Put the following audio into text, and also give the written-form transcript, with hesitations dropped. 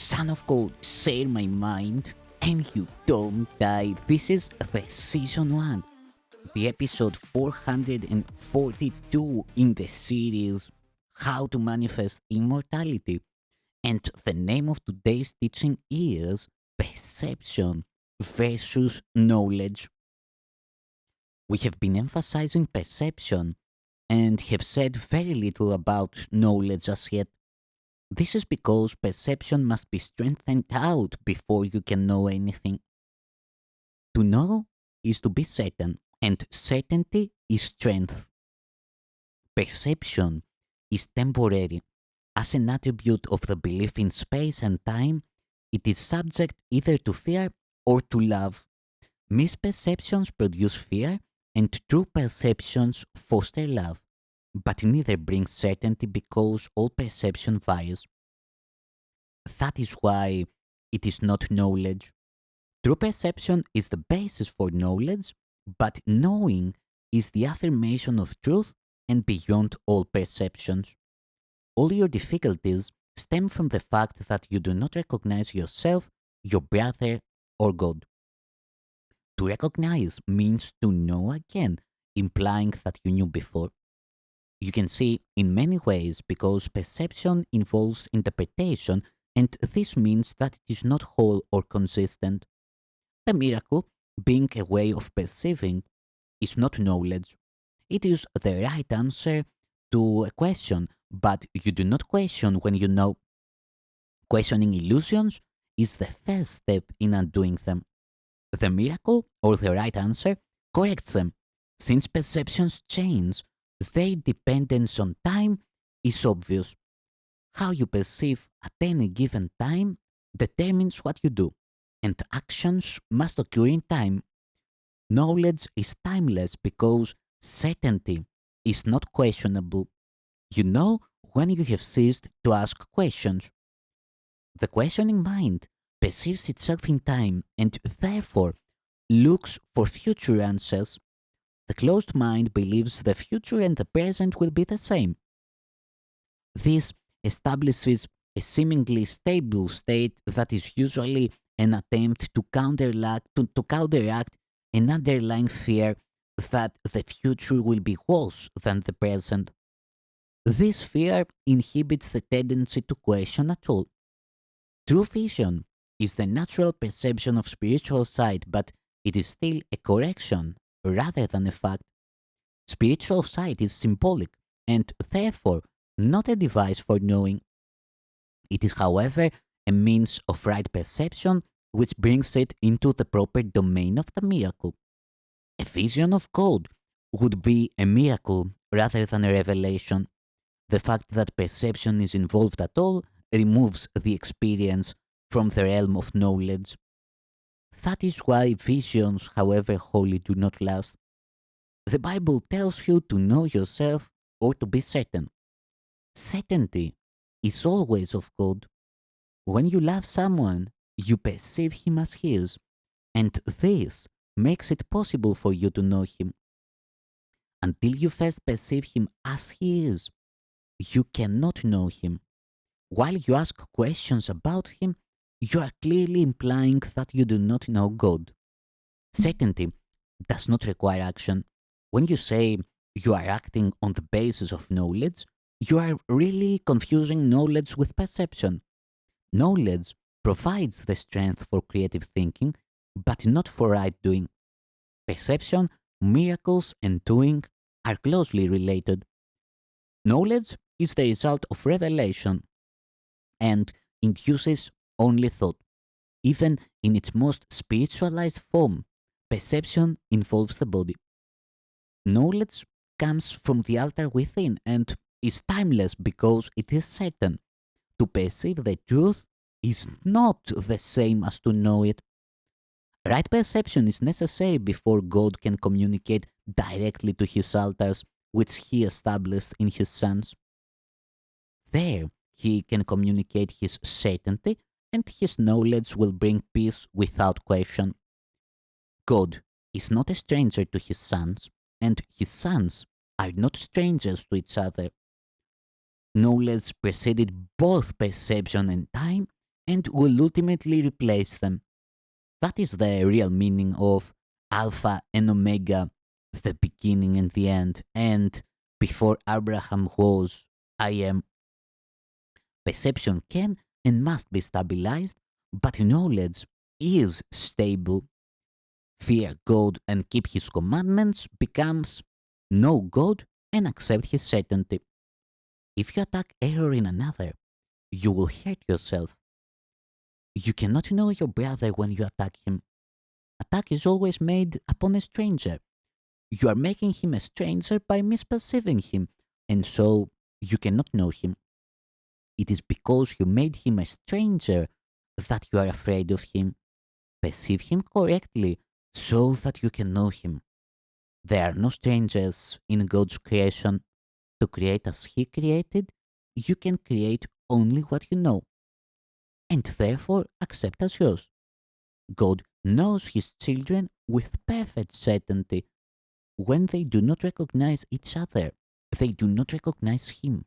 Son of God, share my mind, and you don't die. This is the season 1, the episode 442 in the series How to Manifest Immortality. And the name of today's teaching is Perception versus Knowledge. We have been emphasizing perception and have said very little about knowledge as yet. This is because perception must be strengthened out before you can know anything. To know is to be certain, and certainty is strength. Perception is temporary. As an attribute of the belief in space and time, it is subject either to fear or to love. Misperceptions produce fear, and true perceptions foster love. But neither brings certainty because all perception varies. That is why it is not knowledge. True perception is the basis for knowledge, but knowing is the affirmation of truth and beyond all perceptions. All your difficulties stem from the fact that you do not recognize yourself, your brother, or God. To recognize means to know again, implying that you knew before. You can see in many ways because perception involves interpretation, and this means that it is not whole or consistent. The miracle, being a way of perceiving, is not knowledge. It is the right answer to a question, but you do not question when you know. Questioning illusions is the first step in undoing them. The miracle, or the right answer, corrects them. Since perceptions change, their dependence on time is obvious. How you perceive at any given time determines what you do, and actions must occur in time. Knowledge is timeless because certainty is not questionable. You know when you have ceased to ask questions. The questioning mind perceives itself in time and therefore looks for future answers. The closed mind believes the future and the present will be the same. This establishes a seemingly stable state that is usually an attempt to counteract an underlying fear that the future will be worse than the present. This fear inhibits the tendency to question at all. True vision is the natural perception of spiritual sight, but it is still a correction rather than a fact. Spiritual sight is symbolic and therefore not a device for knowing. It is, however, a means of right perception which brings it into the proper domain of the miracle. A vision of God would be a miracle rather than a revelation. The fact that perception is involved at all removes the experience from the realm of knowledge. That is why visions, however holy, do not last. The Bible tells you to know yourself or to be certain. Certainty is always of God. When you love someone, you perceive him as his, and this makes it possible for you to know him. Until you first perceive him as he is, you cannot know him. While you ask questions about him, you are clearly implying that you do not know God. Certainty does not require action. When you say you are acting on the basis of knowledge, you are really confusing knowledge with perception. Knowledge provides the strength for creative thinking, but not for right doing. Perception, miracles, and doing are closely related. Knowledge is the result of revelation and induces only thought. Even in its most spiritualized form, perception involves the body. Knowledge comes from the altar within and is timeless because it is certain. To perceive the truth is not the same as to know it. Right perception is necessary before God can communicate directly to his altars, which he established in his sons. There, he can communicate his certainty, and his knowledge will bring peace without question. God is not a stranger to his sons, and his sons are not strangers to each other. Knowledge preceded both perception and time and will ultimately replace them. That is the real meaning of Alpha and Omega, the beginning and the end. And before Abraham was, I am. Perception can and must be stabilized, but knowledge is stable. Fear God and keep his commandments becomes know God and accept his certainty. If you attack error in another, you will hurt yourself. You cannot know your brother when you attack him. Attack is always made upon a stranger. You are making him a stranger by misperceiving him, and so you cannot know him. It is because you made him a stranger that you are afraid of him. Perceive him correctly so that you can know him. There are no strangers in God's creation. To create as he created, you can create only what you know, and therefore accept as yours. God knows his children with perfect certainty. When they do not recognize each other, they do not recognize him.